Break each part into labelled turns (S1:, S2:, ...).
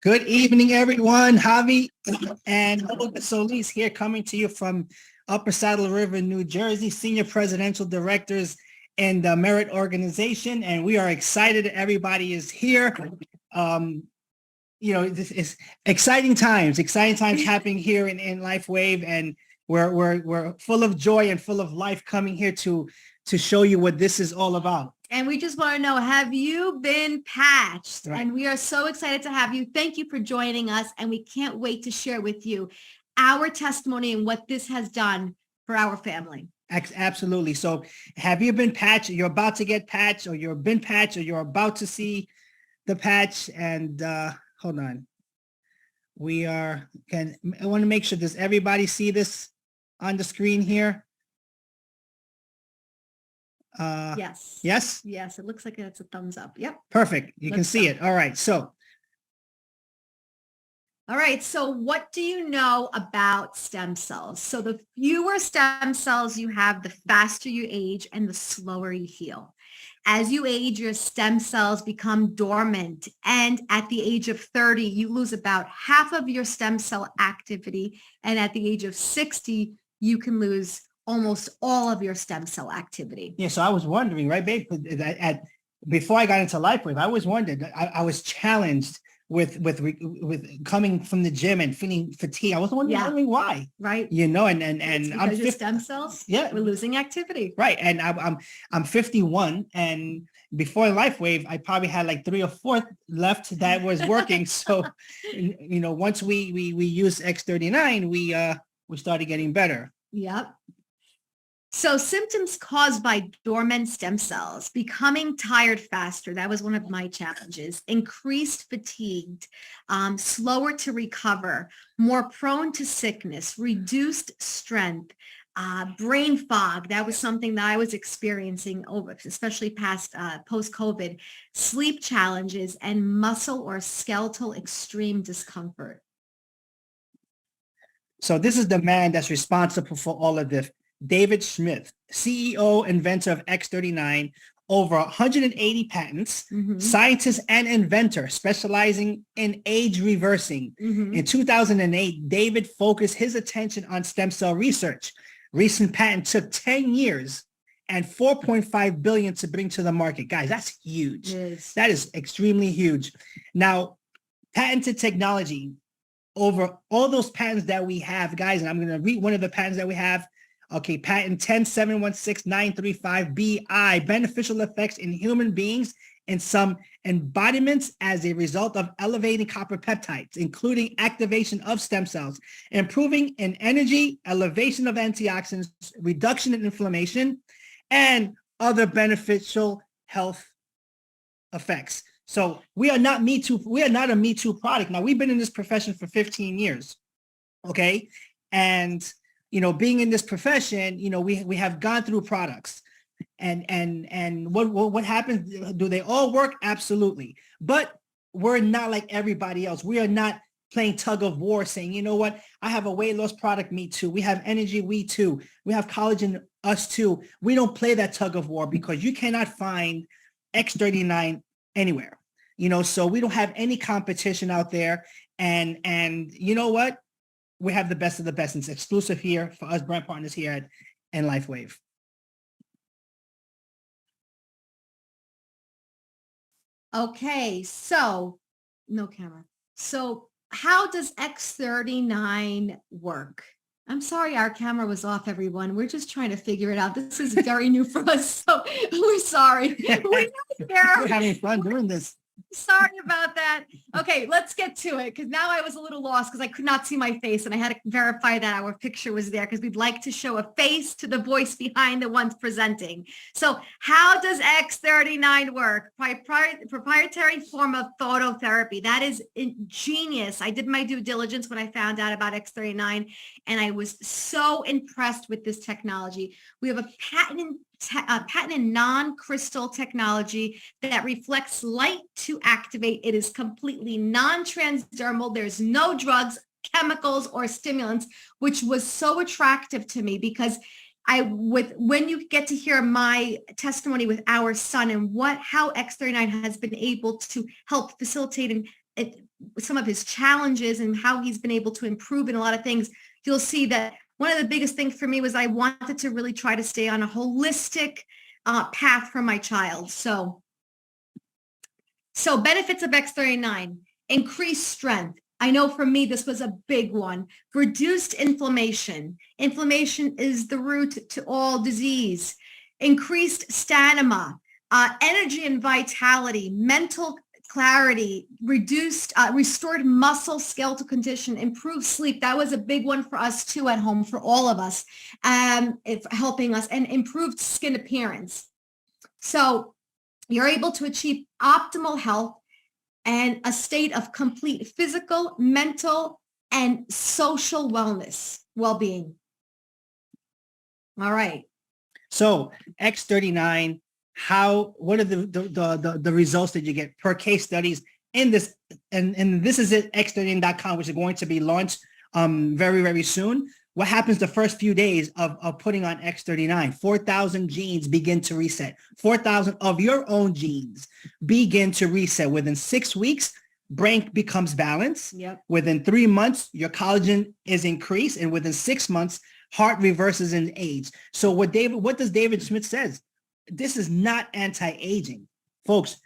S1: Good evening, everyone. Javi and Olga Solis here, coming to you from Upper Saddle River, New Jersey, Senior Presidential Directors in the Merit Organization. And we are excited everybody is here. This is exciting times happening here in Lifewave, and we're full of joy and full of life coming here to show you what this is all about.
S2: And we just want to know, have you been patched?
S1: Right.
S2: And we are so excited to have you. Thank you for joining us. And we can't wait to share with you our testimony and what this has done for our family.
S1: Absolutely. So have you been patched? You're about to get patched, or you've been patched, or you're about to see the patch. And hold on. I want to make sure, does everybody see this on the screen here?
S2: Yes.
S1: Yes?
S2: Yes, it looks like it's a thumbs up. Yep.
S1: Perfect. You can see it. All right. So
S2: what do you know about stem cells? So the fewer stem cells you have, the faster you age and the slower you heal. As you age, your stem cells become dormant. And at the age of 30, you lose about half of your stem cell activity. And at the age of 60, you can lose almost all of your stem cell activity.
S1: Yeah, so I was wondering, right, babe, before I got into Lifewave, I was challenged with coming from the gym and feeling fatigue. I was wondering why,
S2: right?
S1: And
S2: I'm your stem cells.
S1: Yeah,
S2: we're losing activity,
S1: right? And I'm 51, and before Lifewave, I probably had like 3 or 4 left that was working. So, once we used X39, we started getting better.
S2: Yep. So symptoms caused by dormant stem cells: becoming tired faster. That was one of my challenges. Increased fatigue, slower to recover, more prone to sickness, reduced strength, brain fog. That was something that I was experiencing especially post-COVID, sleep challenges, and muscle or skeletal extreme discomfort.
S1: So this is the man that's responsible for all of this. David Smith, CEO, inventor of X39, over 180 patents, scientist and inventor specializing in age reversing. In 2008, David focused his attention on stem cell research. Recent patent took 10 years and $4.5 billion to bring to the market. Guys, that's huge.
S2: Yes.
S1: That is extremely huge. Now, patented technology, over all those patents that we have, guys, and I'm going to read one of the patents that we have. Okay, patent 10716-935BI, beneficial effects in human beings and some embodiments as a result of elevating copper peptides, including activation of stem cells, improving in energy, elevation of antioxidants, reduction in inflammation, and other beneficial health effects. So we are not Me Too. We are not a Me Too product. Now, we've been in this profession for 15 years, okay? And being in this profession, we have gone through products, and what happens? Do they all work? Absolutely. But we're not like everybody else. We are not playing tug of war saying, you know what? I have a weight loss product. Me too. We have energy. We too. We have collagen. Us too. We don't play that tug of war because you cannot find X39 anywhere, so we don't have any competition out there. And you know what? We have the best of the best. It's exclusive here for us brand partners here at Lifewave.
S2: Okay, so no camera. So how does X39 work? I'm sorry our camera was off, everyone. We're just trying to figure it out. This is very new for us, so we're sorry. We're
S1: having fun doing this.
S2: Sorry about that. Okay, let's get to it, because now I was a little lost because I could not see my face, and I had to verify that our picture was there because we'd like to show a face to the voice behind the ones presenting. So how does X39 work? Proprietary form of phototherapy. That is ingenious. I did my due diligence when I found out about X39, and I was so impressed with this technology. We have a patented non-crystal technology that reflects light to activate. It is completely non-transdermal. There's no drugs, chemicals, or stimulants, which was so attractive to me because when you get to hear my testimony with our son and how X39 has been able to help facilitate and some of his challenges and how he's been able to improve in a lot of things, you'll see that one of the biggest things for me was I wanted to really try to stay on a holistic path for my child. So benefits of X39, increased strength. I know for me, this was a big one. Reduced inflammation. Inflammation is the root to all disease. Increased stamina, energy and vitality, mental clarity, restored muscle skeletal condition, improved sleep. That was a big one for us too at home, for all of us, helping us, and improved skin appearance. So you're able to achieve optimal health and a state of complete physical, mental, and social well-being. All right.
S1: So X39, what are the results that you get per case studies in this? And this is at X39.com, which is going to be launched very, very soon. What happens the first few days of putting on X39? 4,000 genes begin to reset. 4,000 of your own genes begin to reset. Within 6 weeks, brain becomes balanced.
S2: Yep.
S1: Within 3 months, your collagen is increased. And within 6 months, heart reverses in age. So what does David Smith says? This is not anti-aging. Folks,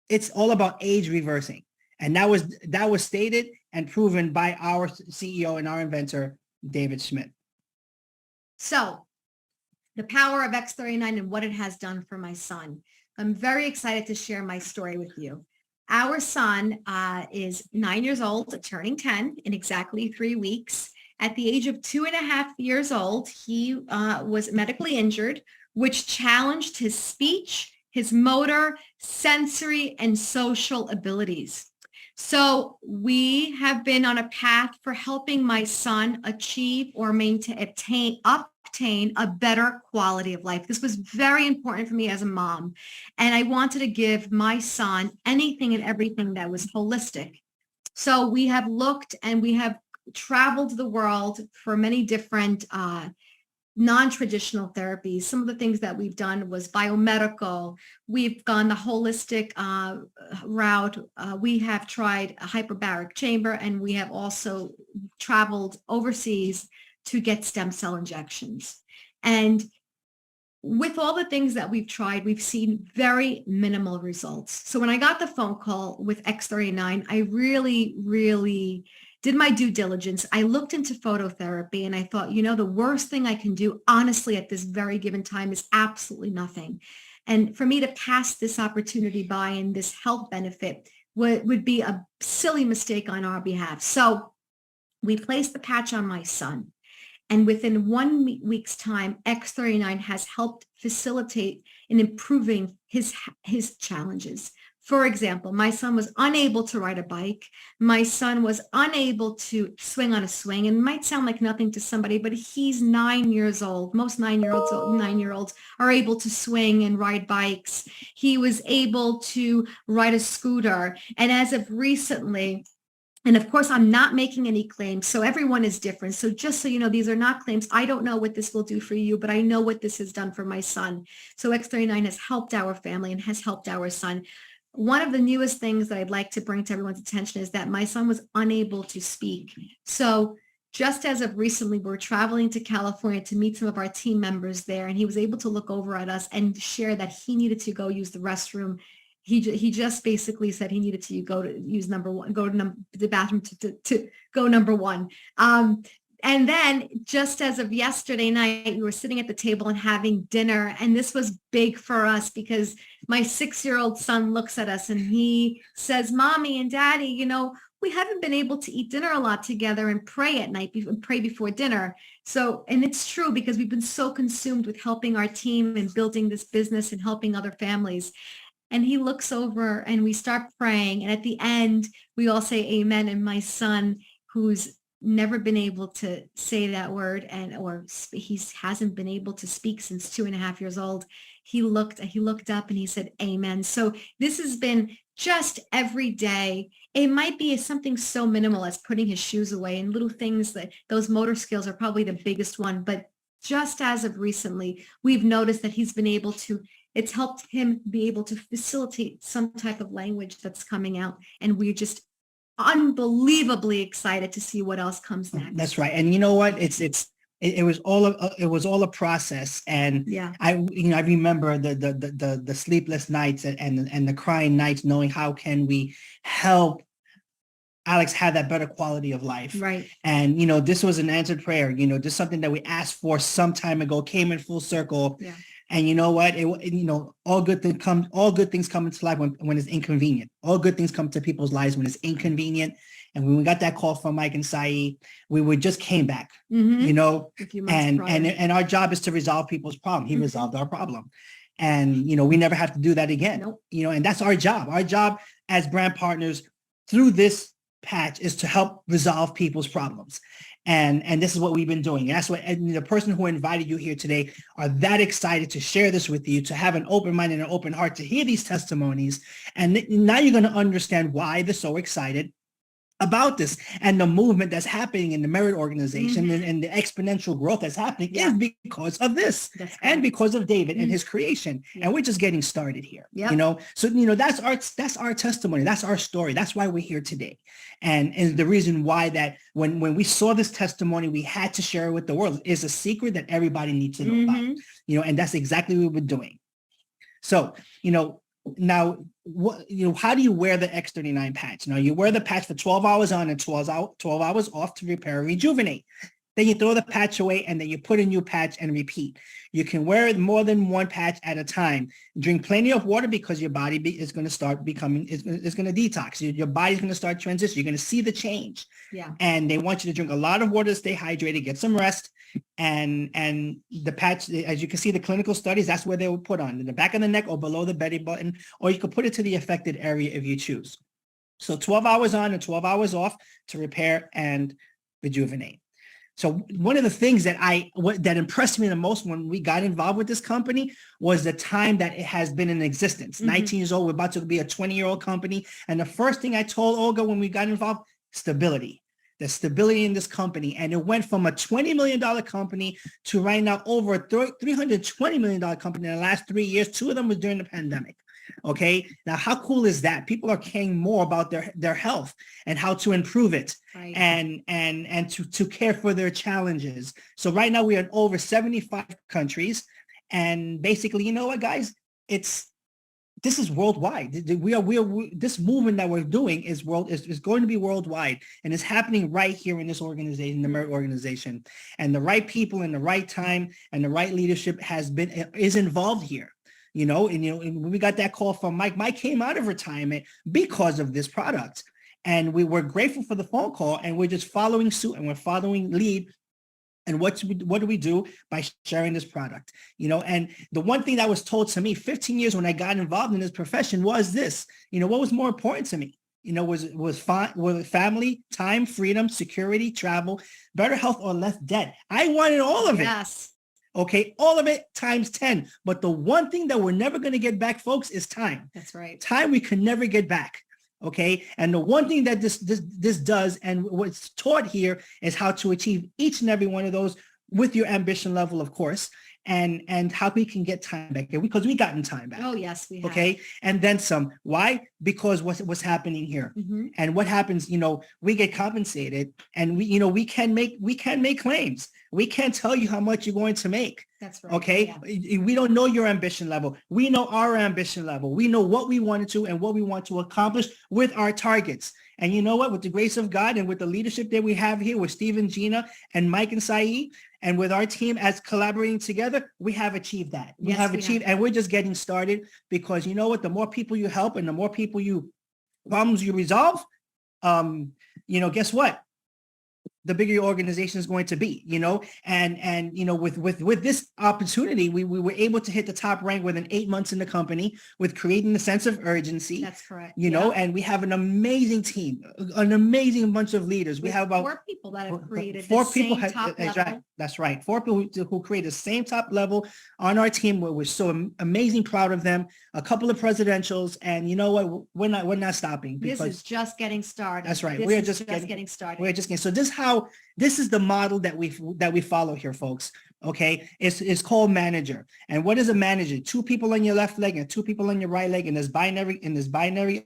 S1: it's all about age reversing. And that was stated and proven by our CEO and our inventor, David Smith.
S2: So the power of X39 and what it has done for my son. I'm very excited to share my story with you. Our son is 9 years old, turning 10 in exactly 3 weeks. At the age of 2.5 years old, he was medically injured, which challenged his speech, his motor, sensory, and social abilities. So we have been on a path for helping my son achieve or obtain a better quality of life. This was very important for me as a mom. And I wanted to give my son anything and everything that was holistic. So we have looked and we have traveled the world for many different non-traditional therapies. Some of the things that we've done was biomedical. We've gone the holistic route. We have tried a hyperbaric chamber, and we have also traveled overseas to get stem cell injections. And with all the things that we've tried, we've seen very minimal results. So when I got the phone call with X39, I really, really did my due diligence. I looked into phototherapy and I thought, the worst thing I can do, honestly, at this very given time is absolutely nothing. And for me to pass this opportunity by and this health benefit would be a silly mistake on our behalf. So we placed the patch on my son. And within 1 week's time, X39 has helped facilitate in improving his challenges. For example, my son was unable to ride a bike. My son was unable to swing on a swing. And it might sound like nothing to somebody, but he's 9 years old. Most 9-year-olds are able to swing and ride bikes. He was able to ride a scooter. And as of recently, and of course, I'm not making any claims, so everyone is different. So just so you know, these are not claims. I don't know what this will do for you, but I know what this has done for my son. So X39 has helped our family and has helped our son. One of the newest things that I'd like to bring to everyone's attention is that my son was unable to speak. So just as of recently, we're traveling to California to meet some of our team members there, and he was able to look over at us and share that he needed to go use the restroom. He just basically said he needed to go to use the bathroom to go number one. And then just as of yesterday night, we were sitting at the table and having dinner. And this was big for us because my 6-year-old son looks at us and he says, Mommy and Daddy, we haven't been able to eat dinner a lot together and pray at night, pray before dinner. So, and it's true because we've been so consumed with helping our team and building this business and helping other families. And he looks over and we start praying. And at the end, we all say amen. And my son, who's never been able to say that word or he hasn't been able to speak since 2.5 years old, he looked up and he said amen. So this has been just every day. It might be something so minimal as putting his shoes away and little things that those motor skills are probably the biggest one. But just as of recently, we've noticed that he's been able to It's helped him be able to facilitate some type of language that's coming out. And we're just unbelievably excited to see what else comes next.
S1: That's right. And you know what? It was all a process. And
S2: Yeah.
S1: I remember the sleepless nights and the crying nights, knowing how can we help Alex have that better quality of life.
S2: Right.
S1: And, this was an answered prayer, just something that we asked for some time ago, came in full circle.
S2: Yeah.
S1: And you know what? All good things come into life when it's inconvenient. All good things come to people's lives when it's inconvenient. And when we got that call from Mike and Saeed, we just came back,
S2: Mm-hmm.
S1: and our job is to resolve people's problem. He resolved our problem. And, we never have to do that again.
S2: Nope.
S1: And that's our job. Our job as brand partners through this patch is to help resolve people's problems. And this is what we've been doing. That's what, and the person who invited you here today are that excited to share this with you, to have an open mind and an open heart to hear these testimonies. And now you're going to understand why they're so excited about this, and the movement that's happening in the Merit organization and the exponential growth that's happening is because of this and because of David and his creation. And we're just getting started here, So, that's our testimony. That's our story. That's why we're here today. And the reason why that when we saw this testimony, we had to share it with the world is a secret that everybody needs to know about, and that's exactly what we're doing. So, now, how do you wear the X39 patch? Now, you wear the patch for 12 hours on and 12 hours off to repair and rejuvenate. Then you throw the patch away and then you put a new patch and repeat. You can wear more than one patch at a time. Drink plenty of water because your body is going to start becoming, it's going to detox. Your body's going to start transition. You're going to see the change.
S2: Yeah.
S1: And they want you to drink a lot of water to stay hydrated, get some rest. And the patch, as you can see, the clinical studies, that's where they were put on, in the back of the neck or below the belly button, or you could put it to the affected area if you choose. So 12 hours on and 12 hours off to repair and rejuvenate. So one of the things that impressed me the most when we got involved with this company was the time that it has been in existence. 19 years old, we're about to be a 20-year-old company. And the first thing I told Olga when we got involved, stability. The stability in this company. And it went from a $20 million company to right now over a $320 million company in the last 3 years. 2 of them was during the pandemic. Okay. Now, how cool is that? People are caring more about their health and how to improve it, right, and to care for their challenges. So right now we are in over 75 countries, and basically, you know what, guys, this is worldwide. This movement that we're doing is going to be worldwide, and it's happening right here in this organization, the Merit organization, and the right people in the right time and the right leadership is involved here. And when we got that call from Mike came out of retirement because of this product, and we were grateful for the phone call, and we're just following suit and we're following lead. And what do we do by sharing this product? And the one thing that was told to me 15 years when I got involved in this profession was this, what was more important to me? Was family, time, freedom, security, travel, better health, or less debt. I wanted all of it.
S2: Yes.
S1: Okay, all of it times 10. But the one thing that we're never going to get back, folks, is time.
S2: That's right.
S1: Time we can never get back. Okay. And the one thing that this does, and what's taught here, is how to achieve each and every one of those with your ambition level, of course, and how we can get time back, because we gotten time back.
S2: Oh, yes, we have.
S1: Okay. And then some. Why? Because what's happening here, and what happens, we get compensated, and we can make claims. We can't tell you how much you're going to make.
S2: That's right.
S1: Okay. Yeah. We don't know your ambition level. We know our ambition level. We know what we wanted to and what we want to accomplish with our targets. And you know what? With the grace of God and with the leadership that we have here with Steve and Gina and Mike and Saeed, and with our team as collaborating together, we have achieved that. We have achieved, and we're just getting started, because you know what? The more people you help and the more problems you resolve, guess what? The bigger your organization is going to be, and with this opportunity, we were able to hit the top rank within 8 months in the company, with creating the sense of urgency.
S2: That's correct.
S1: And we have an amazing team, an amazing bunch of leaders. We have about
S2: 4 people that have created
S1: 4
S2: the
S1: people
S2: same top level.
S1: That's right. 4 people who created the same top level on our team. We're so amazing proud of them. A couple of presidentials, and you know what? We're not stopping.
S2: This is just getting started.
S1: That's right.
S2: We're just getting started.
S1: We're just getting. So this is how this is the model that we follow here, folks. Okay, it's called manager. And what is a manager? 2 people on your left leg and 2 people on your right leg in this binary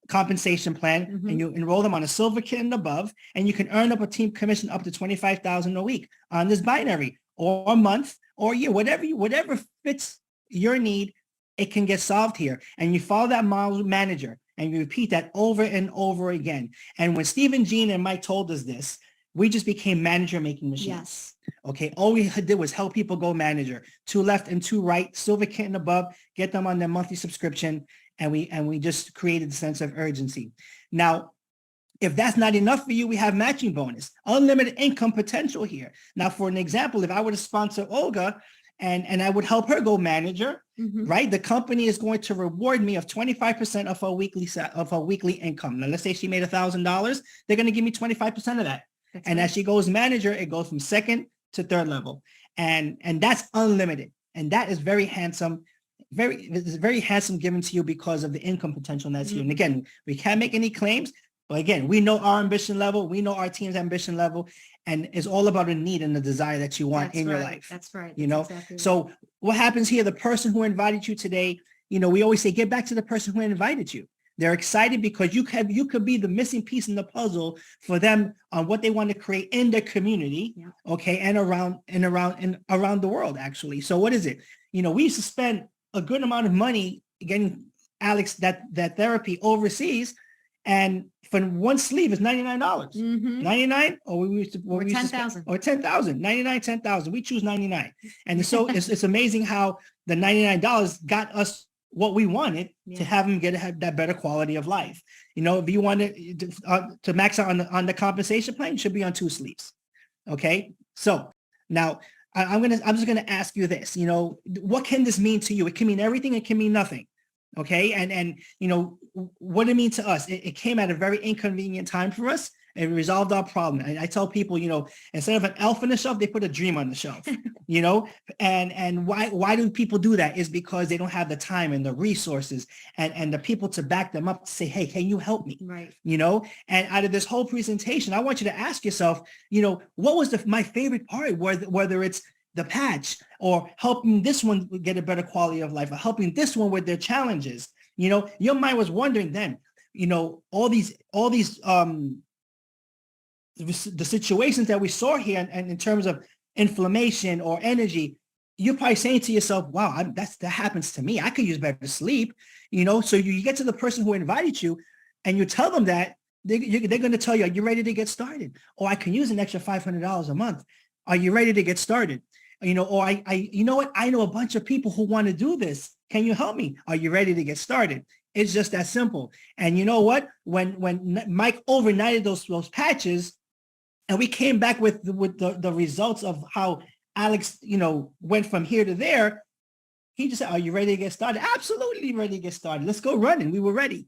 S1: compensation plan, and you enroll them on a silver kit and above, and you can earn up a team commission up to $25,000 a week on this binary, or a month, or a year, whatever fits your need. It can get solved here, and you follow that model manager, and you repeat that over and over again. And when Stephen, Gene, and Mike told us this, we just became manager making machines.
S2: Yes.
S1: Okay, all we did was help people go manager, 2 left and 2 right, silver kit and above, get them on their monthly subscription, and we just created a sense of urgency. Now, if that's not enough for you, we have matching bonus, unlimited income potential here. Now, for an example, if I were to sponsor Olga and I would help her go manager, right? The company is going to reward me of 25% of her weekly income. Now, let's say she made $1,000. They're going to give me 25% of that. And as she goes manager, it goes from 2nd to 3rd level. And that's unlimited. And that is very handsome. It's very handsome given to you because of the income potential that's here. And again, we can't make any claims, but again, we know our ambition level, we know our team's ambition level, and it's all about a need and the desire that you want in your life.
S2: That's right.
S1: You know, so what happens here, the person who invited you today, you know, we always say, get back to the person who invited you. They're excited because you could be the missing piece in the puzzle for them on what they want to create in their community, okay, and around the world, actually. So what is it? You know, we used to spend a good amount of money getting Alex that therapy overseas, and for one sleeve is $99. 99 or we used to
S2: or 10,000
S1: or 10,000, 99, 10,000. We choose 99. And so it's amazing how the $99 got us what we wanted to have them have that better quality of life. You know, if you want to max out on the compensation plan, you should be on 2 sleeves. Okay. So now I'm just gonna ask you this. You know, what can this mean to you? It can mean everything. It can mean nothing. Okay. And you know, what it means to us, it came at a very inconvenient time for us. It resolved our problem. And I tell people, you know, instead of an elf on the shelf, they put a dream on the shelf, you know, and why do people do that? Is because they don't have the time and the resources and the people to back them up to say, hey, can you help me?
S2: Right.
S1: You know, and out of this whole presentation, I want you to ask yourself, you know, what was my favorite part, whether it's the patch or helping this one get a better quality of life or helping this one with their challenges. You know, your mind was wondering then, you know, all these the situations that we saw here and in terms of inflammation or energy, you're probably saying to yourself, wow, that happens to me. I could use better sleep, you know? So you get to the person who invited you and you tell them that, they're going to tell you, are you ready to get started? Or I can use an extra $500 a month. Are you ready to get started? You know, or you know what? I know a bunch of people who want to do this. Can you help me? Are you ready to get started? It's just that simple. And you know what? When Mike overnighted those patches, and we came back with the results of how Alex, you know, went from here to there, he just said, are you ready to get started? Absolutely ready to get started. Let's go running. We were ready.